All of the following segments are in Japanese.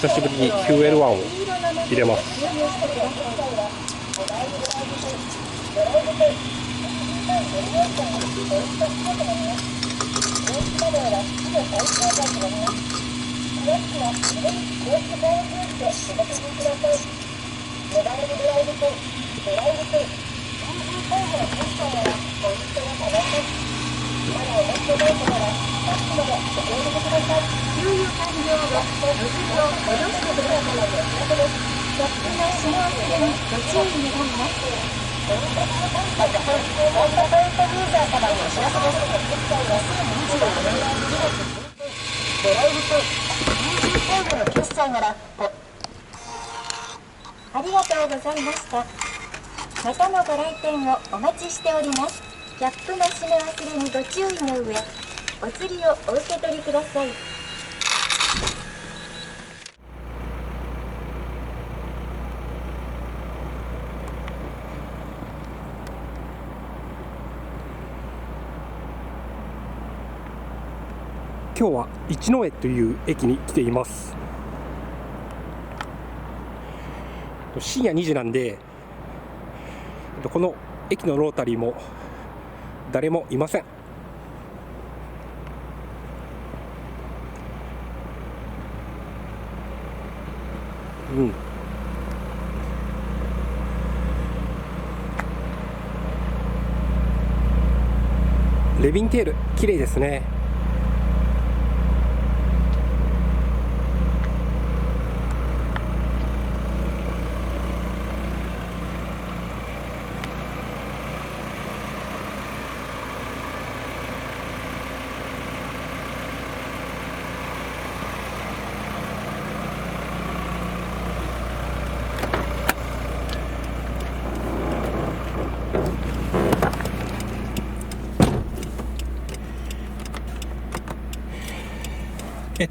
久しぶりに QL1 を入れます。ありがとうございました。またのご来店をお待ちしております。キャップの閉め忘れにご注意の上、お釣りをお受け取りください。今日は一之江という駅に来ています。深夜2時なんで、この駅のロータリーも誰もいません。レヴィンテール綺麗ですね。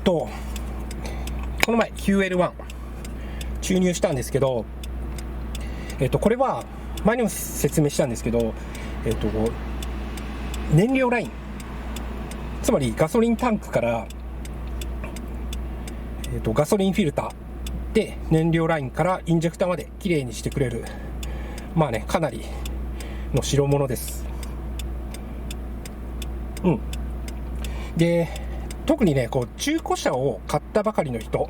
この前 QL1 注入したんですけど、これは前にも説明したんですけど、燃料ライン、つまりガソリンタンクから、ガソリンフィルターで燃料ラインからインジェクターまできれいにしてくれる、かなりの代物です。で、特にね、中古車を買ったばかりの人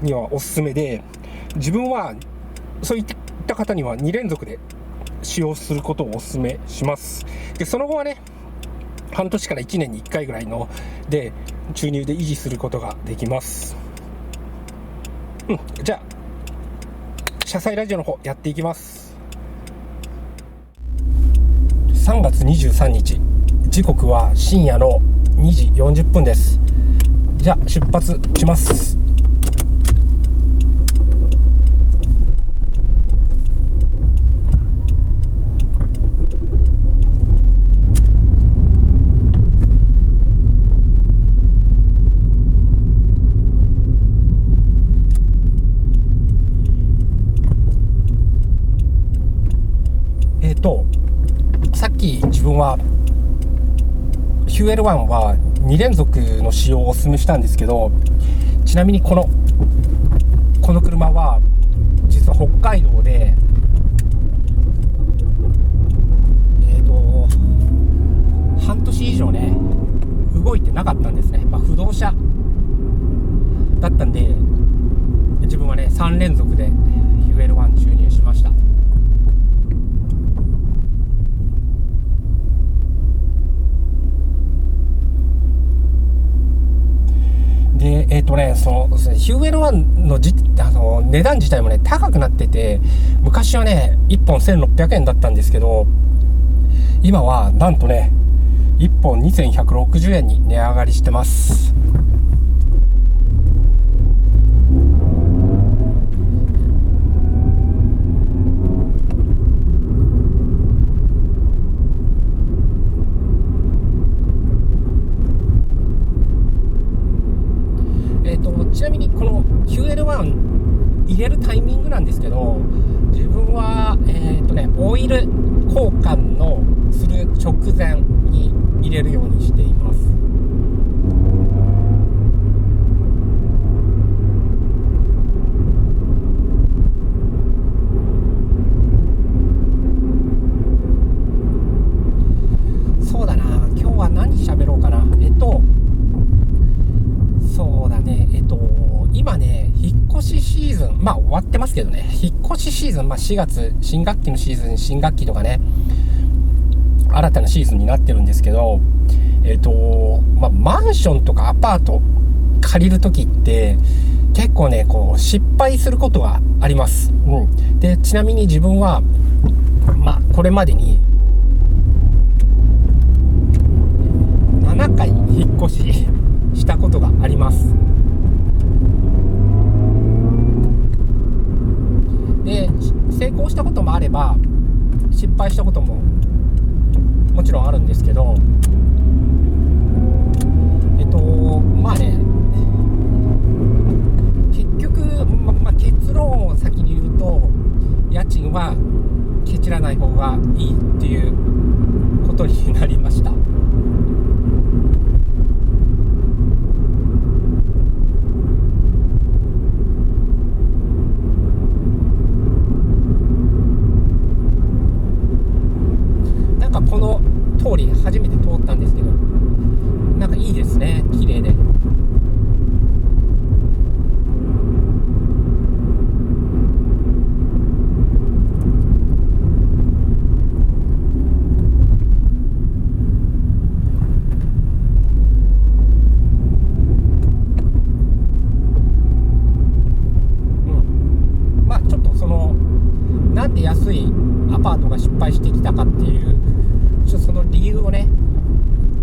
にはおすすめで、自分はそういった方には2連続で使用することをおすすめします。で、その後はね、半年から1年に1回ぐらいので注入で維持することができます。じゃあ車載ラジオの方やっていきます。3月23日、時刻は深夜の2時40分です。じゃあ出発します。さっき自分はQL1 は2連続の使用をお勧めしたんですけど、ちなみにこの車は実は北海道で半年以上ね動いてなかったんですね。不動車だったんで、自分はね3連続で QL1 注入しました。で、QL1 の値段自体もね高くなってて、昔はね1本1600円だったんですけど、今はなんとね1本2160円に値上がりしてます。ちなみにこの QL1 入れるタイミングなんですけど、自分はオイル交換のする直前に入れるようにしています。ますけどね、引っ越しシーズン、4月、新学期のシーズン、新学期とかね、新たなシーズンになってるんですけど、マンションとかアパート借りるときって結構ねこう失敗することがあります、でちなみに自分はこれまでに7回引っ越ししたことがあります。で成功したこともあれば失敗したことももちろんあるんですけど、結局、結論を先に言うと家賃はケチらない方がいいっていうことになりました。なんかこの通り初めて通ったんですけど、なんかいいですね、綺麗で。ちょっとなんで安いアパートが失敗してきたかっていうその理由をね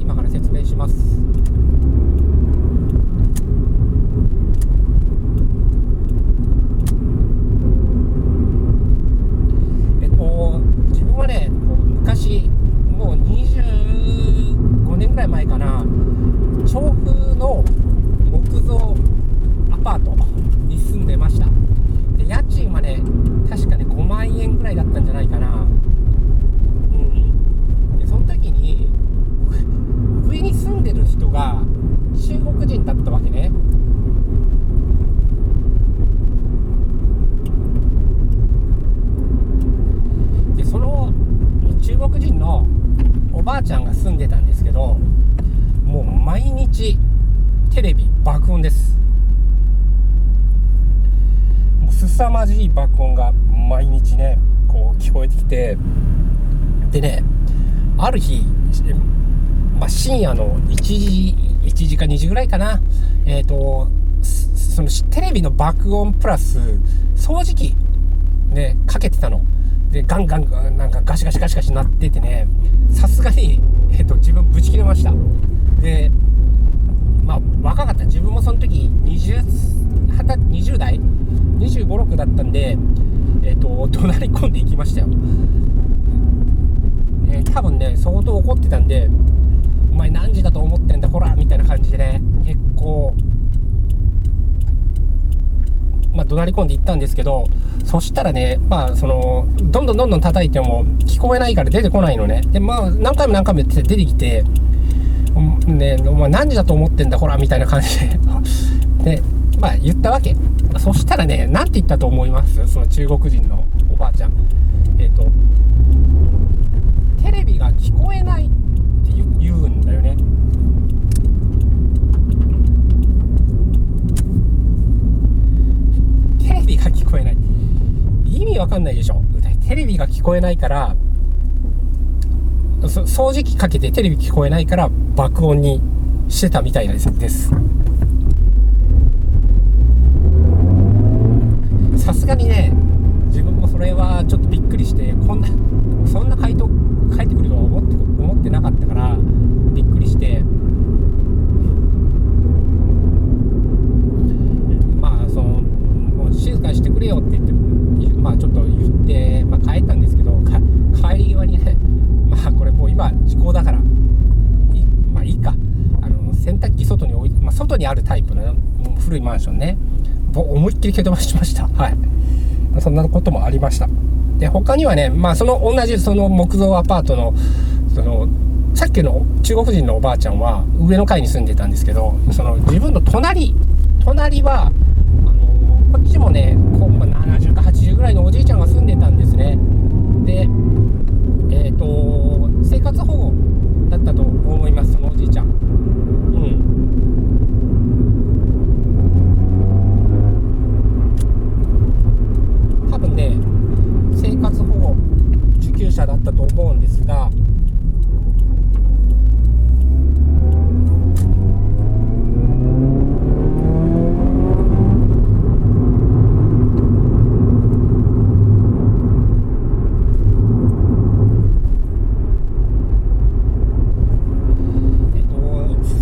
今から説明します。自分はね昔もう25年ぐらい前かな、調布の木造アパートに住んでました。で家賃はね確かね5万円ぐらいだったんじゃないかな。でその時に上に住んでる人が中国人だったわけね。でその中国人のおばあちゃんが住んでたんですけど、もう毎日テレビ爆音です。もう凄まじい爆音が毎日ねこう聞こえてきて、でねある日、深夜の1時か2時ぐらいかな、そのテレビの爆音プラス掃除機ねかけてたので、ガンガンなんかガシガシガシガシ鳴っててね、さすがに、自分ブチ切れました。で若かった、自分もその時20代25、6だったんで、怒鳴り込んでいきましたよ。多分ね相当怒ってたんで、お前何時だと思ってんだこらみたいな感じでね結構怒鳴り込んでいったんですけど、そしたらねどんどん叩いても聞こえないから出てこないのね。で何回も出てきて、ね、お前何時だと思ってんだほらみたいな感じでで言ったわけ。そしたらねなんて言ったと思います？その中国人のおばあちゃん、テレビが聞こえないって言うんだよね。テレビが聞こえない、意味わかんないでしょ。テレビが聞こえないから掃除機かけてテレビ聞こえないから爆音にしてたみたいです。さすがにね自分もそれはちょっとびっくりして、そんな回答返ってくるとは思ってなかったからびっくりして、もう静かにしてくれよって言って、ちょっと言って、帰ったんですけど、帰り際にねこれもう今時効だからいいか、洗濯機外にあるタイプの古いマンションね、思いっきり蹴飛ばしました。はい、そんなこともありました。で他にはね、同じその木造アパートのさっきの中国人のおばあちゃんは上の階に住んでたんですけど、自分の隣はこっちもね70か80ぐらいのおじいちゃんが住んでたんですね。で生活保護だったと思います、そのおじいちゃん。と思うんですが、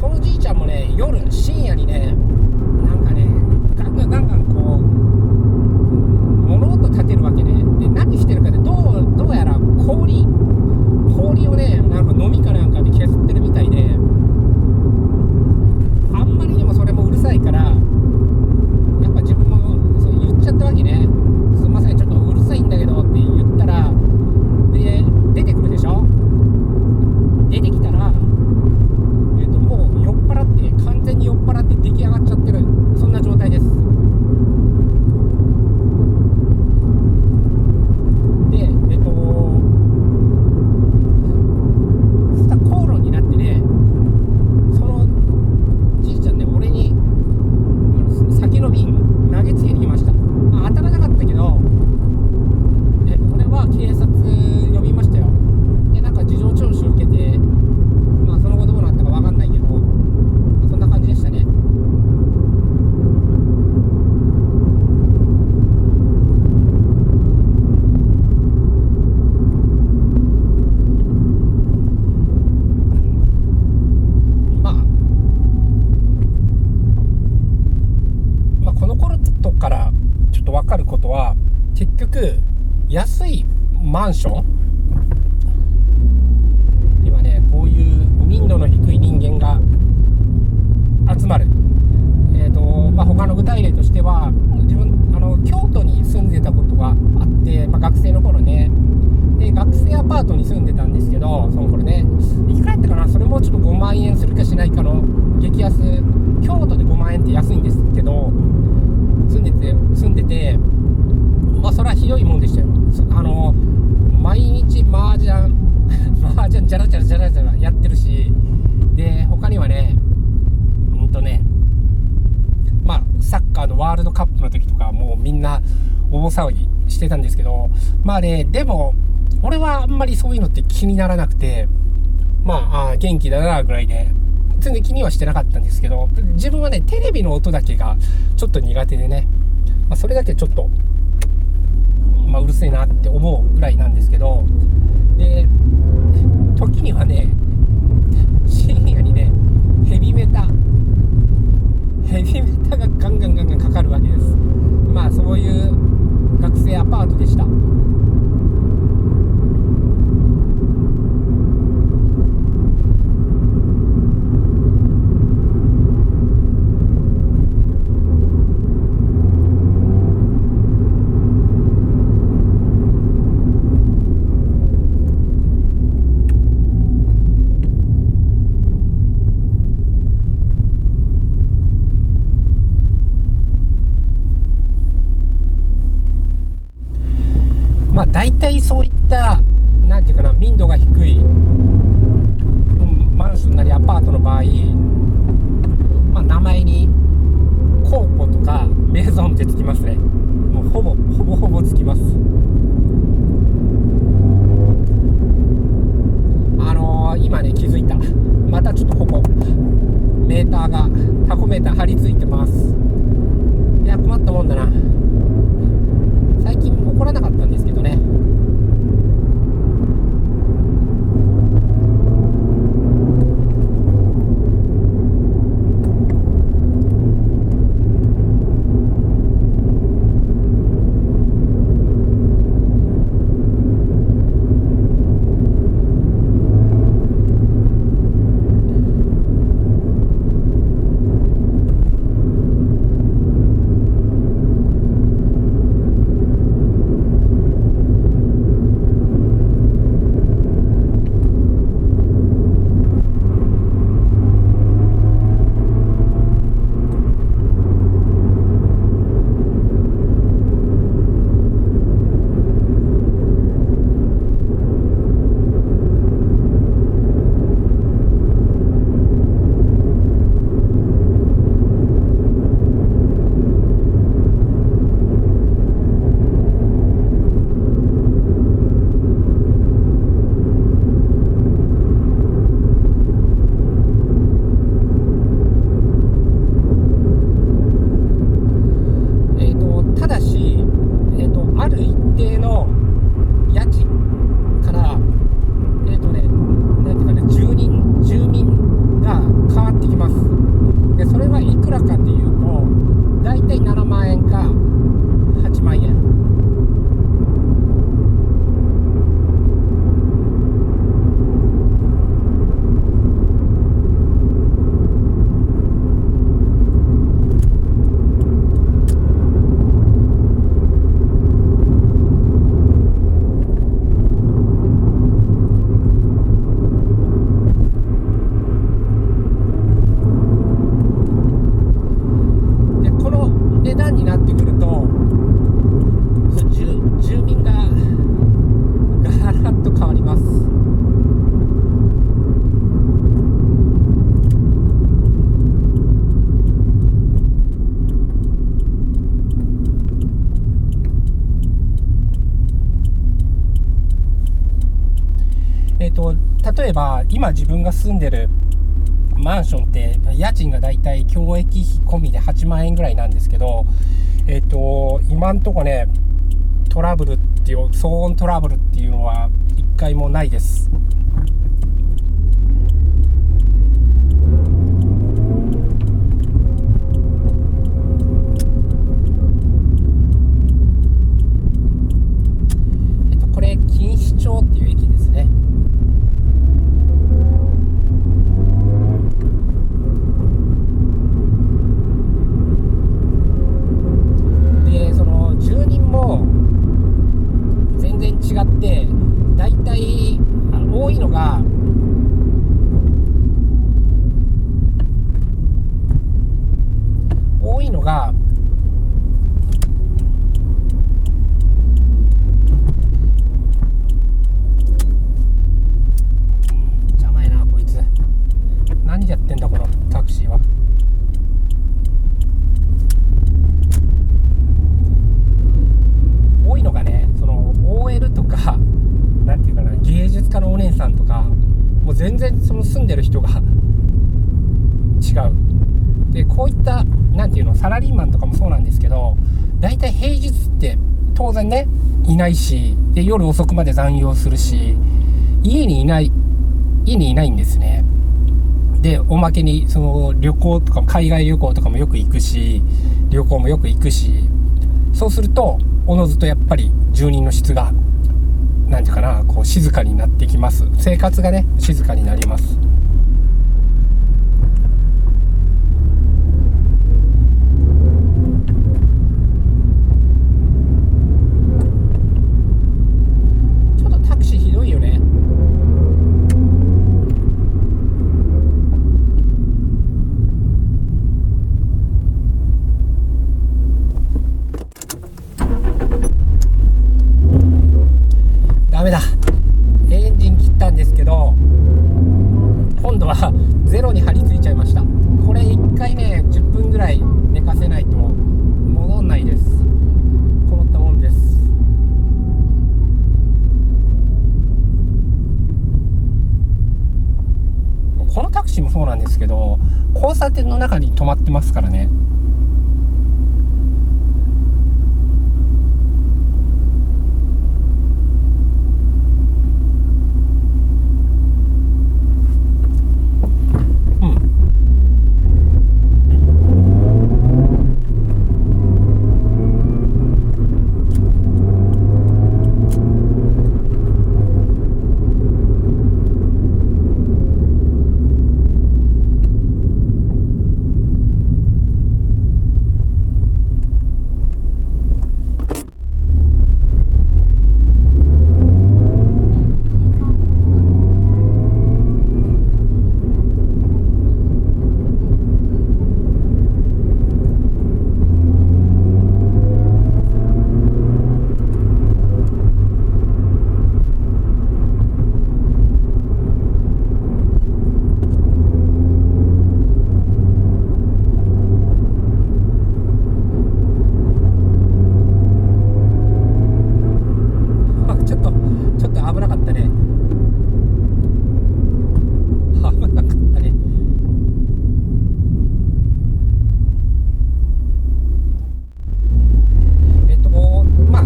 そのじいちゃんもね、深夜にね、なんかね、ガンガンガンガンこう物音立てるわけね。で、何してるかで、どうやら氷をね、なんか飲みかなんかで削ってるみたいで、あんまりにもそれもうるさいから、やっぱ自分もそう言っちゃったわけね。すいません、ちょっとうるさいんだけどって言ったら、で、出てくるでしょ。出てきたら、もう酔っ払って、完全に酔っ払って出来上がっちゃってる、そんな状態です。で、口論になってね、そのじいちゃんね、俺に酒の瓶投げつけてきました。まあ、当たらなかったけど、俺は警察呼びましたよ。で、なんか事情聴取受けて、まあその後どうなったか分かんないけど、そんな感じでしたね。まあこの頃からちょっと分かることは、結局安いマンション今ね、こういう民度の低い人間が集まる。まあ、他の具体例としては、自分京都に住んでたことがあって、まあ、学生の頃ね、で学生アパートに住んでたんですけど、その頃ね、いくらやったかな、それもちょっと5万円するかしないかの激安。京都で5万円って安いんですけど、住んでて、まあそれはひどいもんでしたよ。毎日麻雀ジャラジャラやってるし、で他にはね、まあサッカーのワールドカップの時とかもうみんな大騒ぎしてたんですけど、まあね、でも俺はあんまりそういうのって気にならなくて、まあ元気だなぐらいで全然気にはしてなかったんですけど、自分はね、テレビの音だけがちょっと苦手でね、まあ、それだけちょっと、まあ、うるせえなって思うぐらいなんですけど、で時にはね、深夜にね、ヘビメタがガンガンかかるわけです。まあそういう学生アパートでした。まあ大体そういったなんていうかな、民度が低い、マンションなりアパートの場合、まあ、名前にコーポとかメゾンってつきますね。もうほぼつきます。今ね気づいた。またちょっとここメーターがタコメーター貼り付いてます。いや困ったもんだな。最近怒らなかったんですけどね。例えば今自分が住んでるマンションって家賃がだいたい教育費込みで8万円ぐらいなんですけど、今んとこね騒音トラブルっていうのは一回もないです。これ錦糸町っていう駅ですね。でその住人も全然違って、だいたい多いのが邪魔やなこいつ。何やってんだこのタクシーは。多いのがね、その OL とかなんていうかな、芸術家のお姉さんとか、もう全然その住んでる人が違う。でこういったなんていうの、サラリーマンとかもそうなんですけど、だいたい平日って当然ねいないし、で夜遅くまで残業するし、家にいないんですね。でおまけにその旅行とか海外旅行とかもよく行くし、旅行もよく行くし、そうするとおのずとやっぱり住人の質がなんていうかな、こう静かになってきます。生活がね静かになります。ちょっとタクシーひどいよね。ダメだ、エンジン切ったんですけど今度はゼロに張り付いちゃいました。これ1回ね10分ぐらい寝かせないと戻んないです。困ったもんです。このタクシーもそうなんですけど、交差点の中に止まってますからね。ちょっと危なかったね。危なかったね。まあ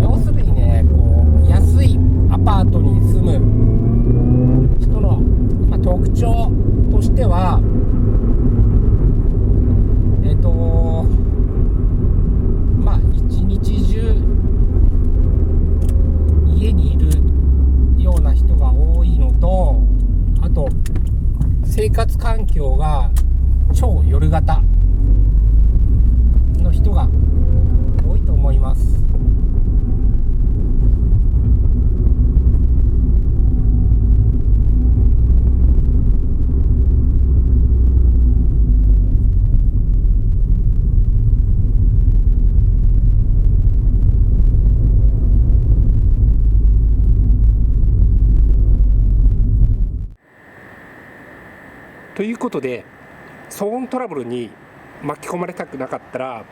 要するにね、こう安いアパートに住む人の、特徴としては一日中家にいるような人が多いのと、あと生活環境が超夜型の人が多いと思います。ということで、騒音トラブルに巻き込まれたくなかったら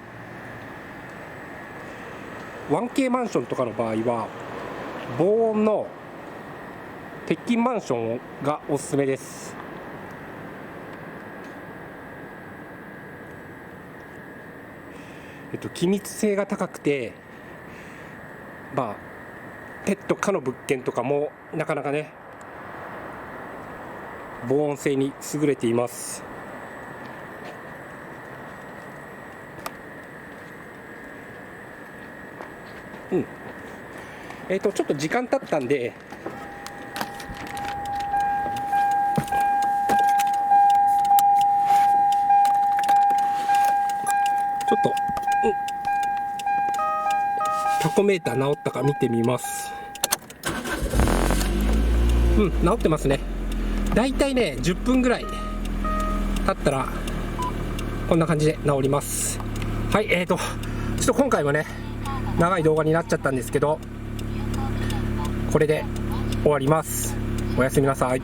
1K マンションとかの場合は防音の鉄筋マンションがおすすめです。気密性が高くて、ペット可の物件とかもなかなかね、防音性に優れています。ちょっと時間経ったんで、ちょっと、タコメーター直ったか見てみます。直ってますね。だいたいね10分ぐらい経ったらこんな感じで直ります。はい、ちょっと今回はね長い動画になっちゃったんですけど、これで終わります。おやすみなさい。